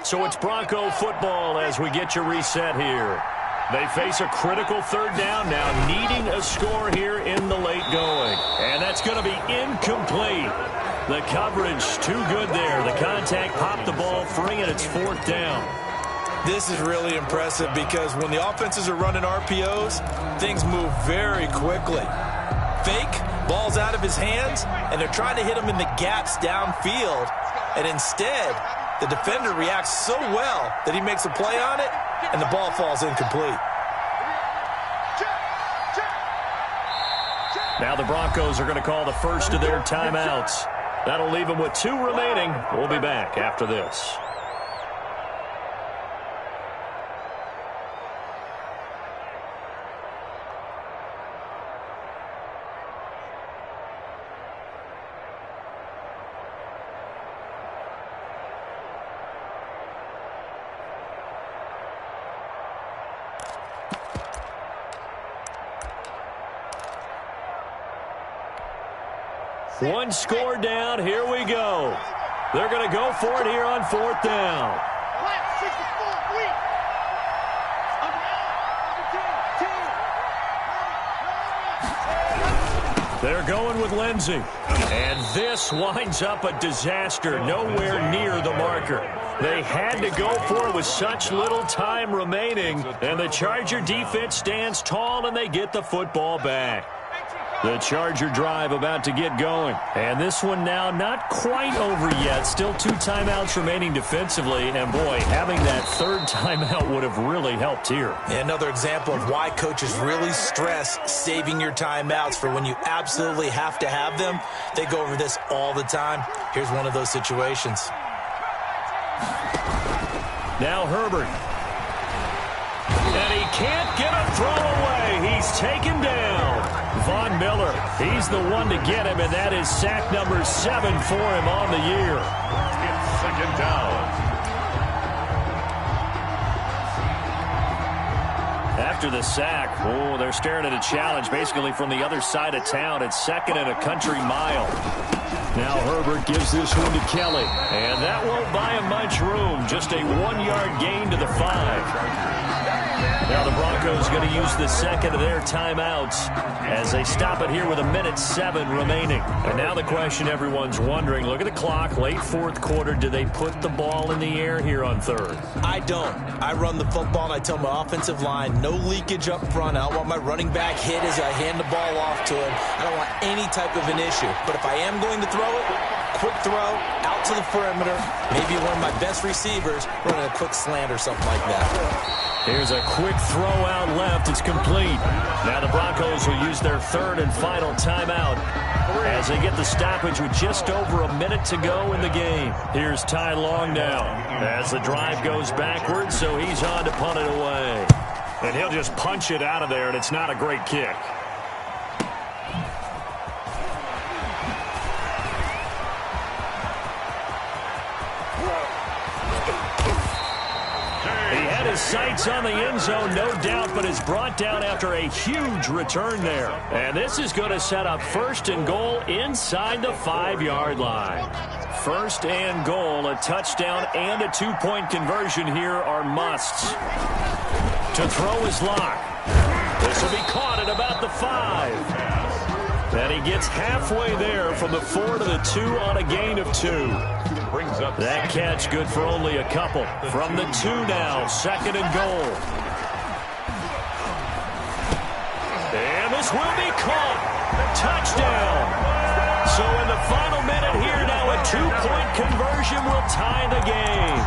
So it's Bronco football as we get you reset here. They face a critical 3rd down now, needing a score here in the late going. And that's going to be incomplete. The coverage too good there. The contact popped the ball free, and it's 4th down. This is really impressive because when the offenses are running RPOs, things move very quickly. Fake, ball's out of his hands, and they're trying to hit him in the gaps downfield. And instead, the defender reacts so well that he makes a play on it, and the ball falls incomplete. Now the Broncos are going to call the first of their timeouts. That'll leave them with 2 remaining. We'll be back after this. One score down. Here we go. They're going to go for it here on 4th down. They're going with Lindsey. And this winds up a disaster. Nowhere near the marker. They had to go for it with such little time remaining. And the Charger defense stands tall, and they get the football back. The Charger drive about to get going. And this one now not quite over yet. Still 2 timeouts remaining defensively. And, boy, having that 3rd timeout would have really helped here. Another example of why coaches really stress saving your timeouts for when you absolutely have to have them. They go over this all the time. Here's one of those situations. Now Herbert. And he can't get a throw away. He's taken down. Von Miller, he's the one to get him, and that is sack number 7 for him on the year. It's 2nd down. After the sack, they're staring at a challenge basically from the other side of town. It's 2nd and a country mile. Now Herbert gives this one to Kelly, and that won't buy him much room. Just a 1-yard gain to the 5. Now the Broncos going to use the 2nd of their timeouts as they stop it here with 1:07 remaining. And now the question everyone's wondering, look at the clock, late 4th quarter, do they put the ball in the air here on 3rd? I don't. I run the football, and I tell my offensive line, no leakage up front. I don't want my running back hit as I hand the ball off to him. I don't want any type of an issue. But if I am going to throw it, quick throw, out to the perimeter, maybe one of my best receivers running a quick slant or something like that. Here's a quick throw out left. It's complete. Now the Broncos will use their 3rd and final timeout as they get the stoppage with just over a minute to go in the game. Here's Ty Long now as the drive goes backwards, so he's on to punt it away. And he'll just punch it out of there, and it's not a great kick. sights on the end zone, no doubt, but is brought down after a huge return there. And this is going to set up 1st and goal inside the 5-yard line. 1st and goal, a touchdown and a 2-point conversion here are musts. To throw is Locke. This will be caught at about the 5. And he gets halfway there from the 4 to the 2 on a gain of 2. Brings up that catch good for only a couple. From the 2 now, 2nd and goal. And this will be caught. Touchdown. So in the final minute here now, a 2-point conversion will tie the game.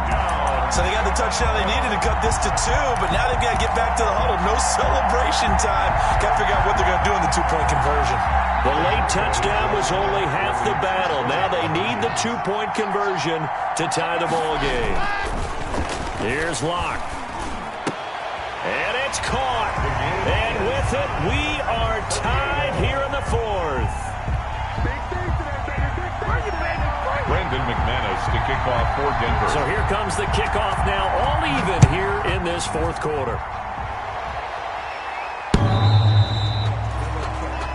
So they got the touchdown they needed to cut this to 2, but now they've got to get back to the huddle. No celebration time. Got to figure out what they're going to do in the 2-point conversion. The late touchdown was only half the battle. Now they need the 2-point conversion to tie the ball game. Here's Locke. And it's caught. And with it, we are tied here in the 4th. Brandon McManus to kick off for Denver. So here comes the kickoff now, all even here in this 4th quarter.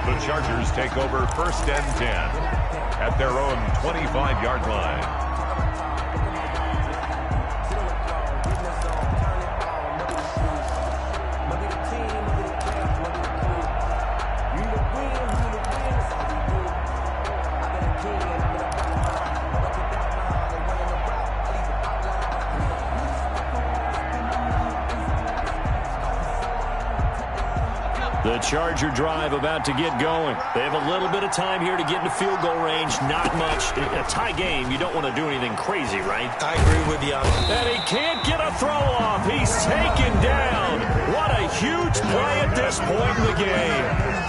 The Chargers take over 1st and 10 at their own 25-yard line. The Charger drive about to get going. They have a little bit of time here to get into field goal range. Not much. In a tie game, you don't want to do anything crazy, right? I agree with you. And he can't get a throw off. He's taken down. What a huge play at this point in the game.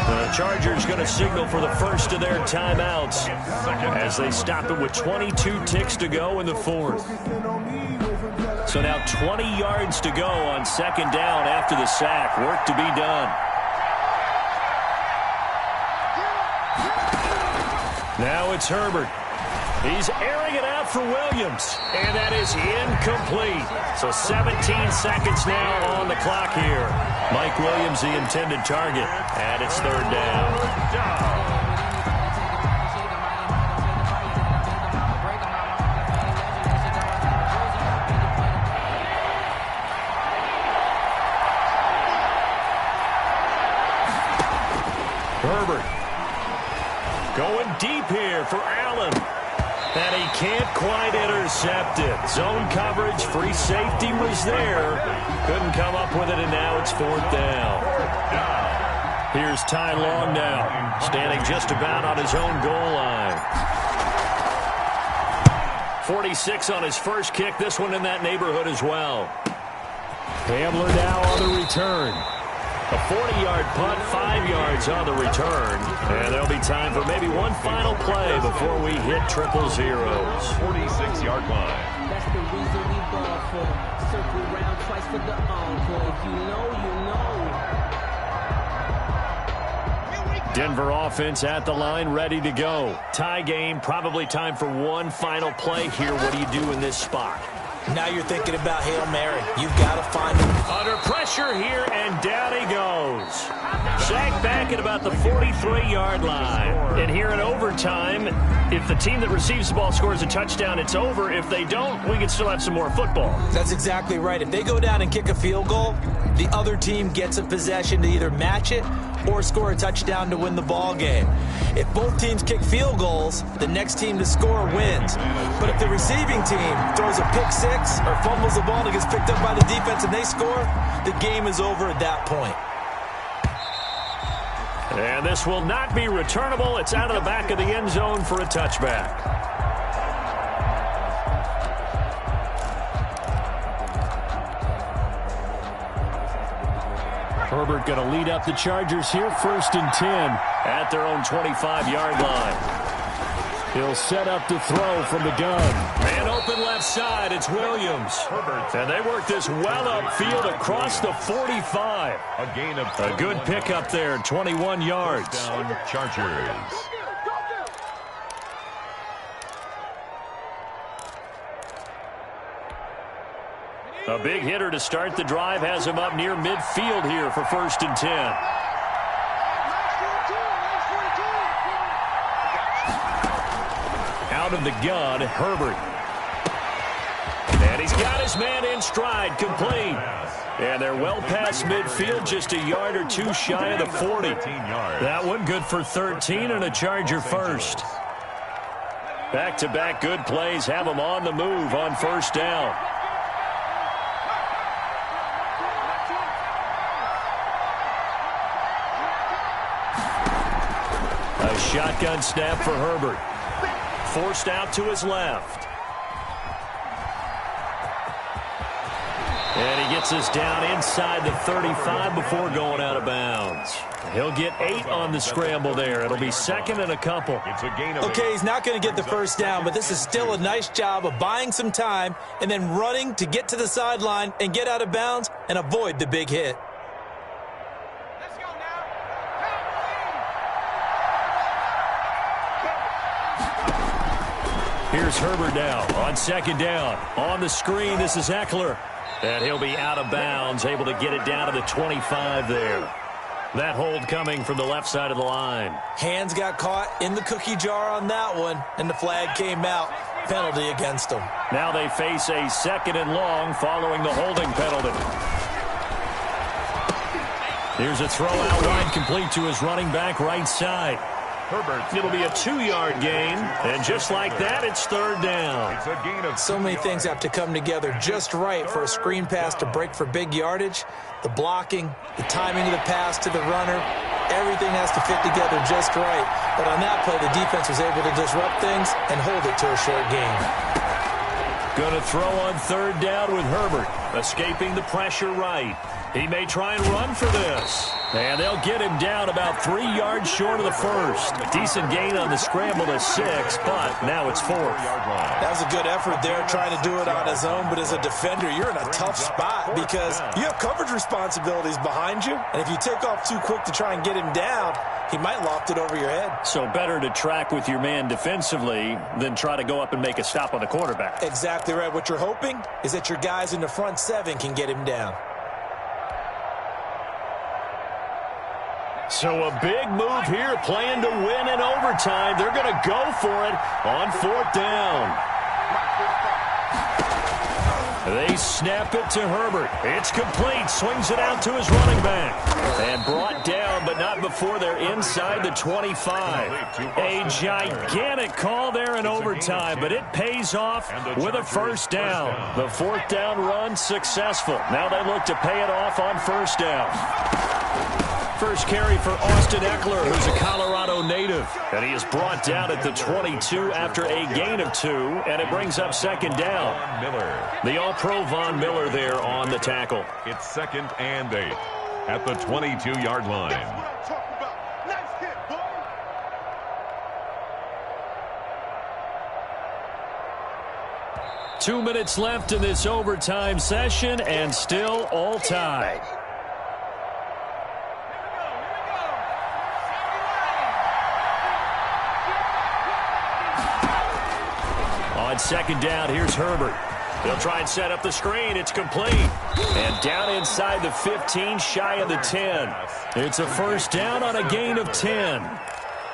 The Chargers going to signal for the first of their timeouts as they stop it with 22 ticks to go in the 4th. So now 20 yards to go on 2nd down after the sack. Work to be done. Now it's Herbert. He's airing it out for Williams, and that is incomplete. So 17 seconds now on the clock here. Mike Williams, the intended target, and it's 3rd down. Herbert. Going deep here for Allen. And he can't quite intercept it. Zone coverage, free safety was there. Couldn't come up with it, and now it's 4th down. Here's Ty Long now, standing just about on his own goal line. 46 on his first kick. This one in that neighborhood as well. Hamler now on the return. A 40-yard punt, 5 yards on the return. And there'll be time for maybe one final play before we hit triple zeros. 46-yard line. That's the reason we ball for. Circle round twice for the encore. If you know, you know. Denver offense at the line, ready to go. Tie game, probably time for one final play here. What do you do in this spot? Now you're thinking about Hail Mary. You've got to find him. Under pressure here, and down he goes. Sacked back at about the 43-yard line. And here in overtime, if the team that receives the ball scores a touchdown, it's over. If they don't, we can still have some more football. That's exactly right. If they go down and kick a field goal, the other team gets a possession to either match it or score a touchdown to win the ball game. If both teams kick field goals, the next team to score wins. But if the receiving team throws a pick six or fumbles the ball and it gets picked up by the defense and they score, the game is over at that point. And this will not be returnable. It's out of the back of the end zone for a touchback. Herbert going to lead up the Chargers here, 1st and 10 at their own 25-yard line. He'll set up to throw from the gun. Man open left side, it's Williams. And they work this well upfield across the 45. A gain of a good pickup there, 21 yards. Down Chargers. A big hitter to start the drive has him up near midfield here for 1st and 10. Out of the gun, Herbert. And he's got his man in stride, complete. And they're well past midfield, just a yard or two shy of the 40. That one good for 13 and a Charger first. Back-to-back good plays have them on the move on 1st down. A shotgun snap for Herbert. Forced out to his left. And he gets us down inside the 35 before going out of bounds. He'll get 8 on the scramble there. It'll be 2nd and a couple. Okay, he's not going to get the 1st down, but this is still a nice job of buying some time and then running to get to the sideline and get out of bounds and avoid the big hit. Let's go now. Here's Herbert now on 2nd down. On the screen, this is Eckler. And he'll be out of bounds, able to get it down to the 25 there. That hold coming from the left side of the line. Hands got caught in the cookie jar on that one, and the flag came out. Penalty against them. Now they face a 2nd and long following the holding penalty. Here's a throw out wide, complete to his running back right side. It'll be a 2-yard gain, and just like that, it's 3rd down. So many things have to come together just right for a screen pass to break for big yardage. The blocking, the timing of the pass to the runner, everything has to fit together just right. But on that play, the defense was able to disrupt things and hold it to a short gain. Going to throw on 3rd down with Herbert, escaping the pressure right. He may try and run for this. And they'll get him down about 3 yards short of the 1st. Decent gain on the scramble to 6, but now it's 4th. That was a good effort there, trying to do it on his own. But as a defender, you're in a tough spot because you have coverage responsibilities behind you. And if you take off too quick to try and get him down, he might loft it over your head. So better to track with your man defensively than try to go up and make a stop on the quarterback. Exactly right. What you're hoping is that your guys in the front 7 can get him down. So a big move here, playing to win in overtime. They're going to go for it on 4th down. They snap it to Herbert. It's complete. Swings it out to his running back. And brought down, but not before they're inside the 25. A gigantic call there in overtime, but it pays off with a 1st down. The 4th down run successful. Now they look to pay it off on 1st down. First carry for Austin Eckler, who's a Colorado native. And he is brought down at the 22 after a gain of 2, and it brings up 2nd down. The All-Pro Von Miller there on the tackle. It's 2nd and 8 at the 22-yard line. 2 minutes left in this overtime session, and still all tied. On 2nd down, here's Herbert. They'll try and set up the screen. It's complete. And down inside the 15, shy of the 10. It's a 1st down on a gain of 10.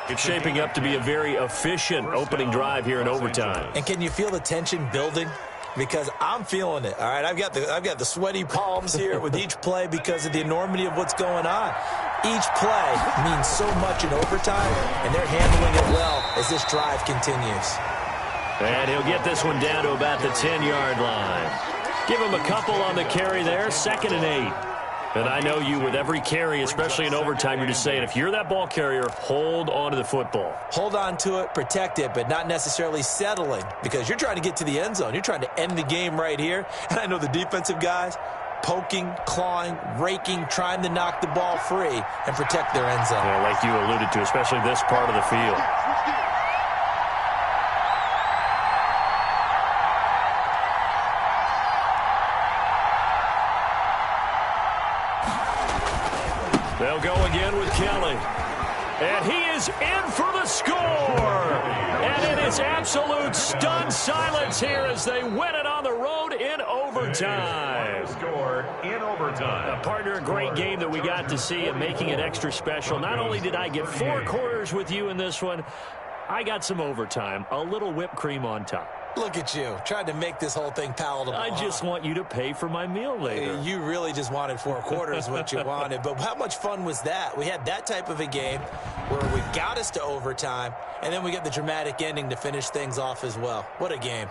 It's shaping up to be a very efficient opening drive here in overtime. And can you feel the tension building? Because I'm feeling it, all right? I've got the sweaty palms here with each play because of the enormity of what's going on. Each play means so much in overtime, and they're handling it well as this drive continues. And he'll get this one down to about the 10-yard line. Give him a couple on the carry there, 2nd and 8. And I know you, with every carry, especially in overtime, you're just saying, if you're that ball carrier, hold on to the football. Hold on to it, protect it, but not necessarily settling, because you're trying to get to the end zone. You're trying to end the game right here. And I know the defensive guys, poking, clawing, raking, trying to knock the ball free and protect their end zone. Yeah, like you alluded to, especially this part of the field. They'll go again with Kelly. And he is in for the score. And it is absolute stunned silence here as they win it on the road in overtime. overtime. Scored in overtime. Partner, a great game that we got to see and making it extra special. Not only did I get 4 quarters with you in this one, I got some overtime, a little whipped cream on top. Look at you, trying to make this whole thing palatable. I just want you to pay for my meal later. You really just wanted 4 quarters, what you wanted. But how much fun was that? We had that type of a game where we got us to overtime, and then we get the dramatic ending to finish things off as well. What a game.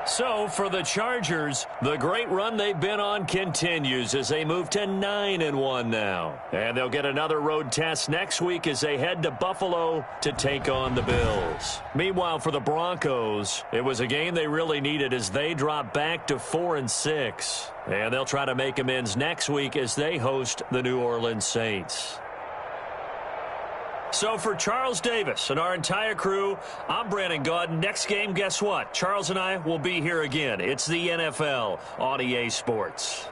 So, for the Chargers, the great run they've been on continues as they move to 9-1 now. And they'll get another road test next week as they head to Buffalo to take on the Bills. Meanwhile, for the Broncos, it was a game they really needed as they drop back to 4-6. And they'll try to make amends next week as they host the New Orleans Saints. So for Charles Davis and our entire crew, I'm Brandon Gaudin. Next game, guess what? Charles and I will be here again. It's the NFL on EA Sports.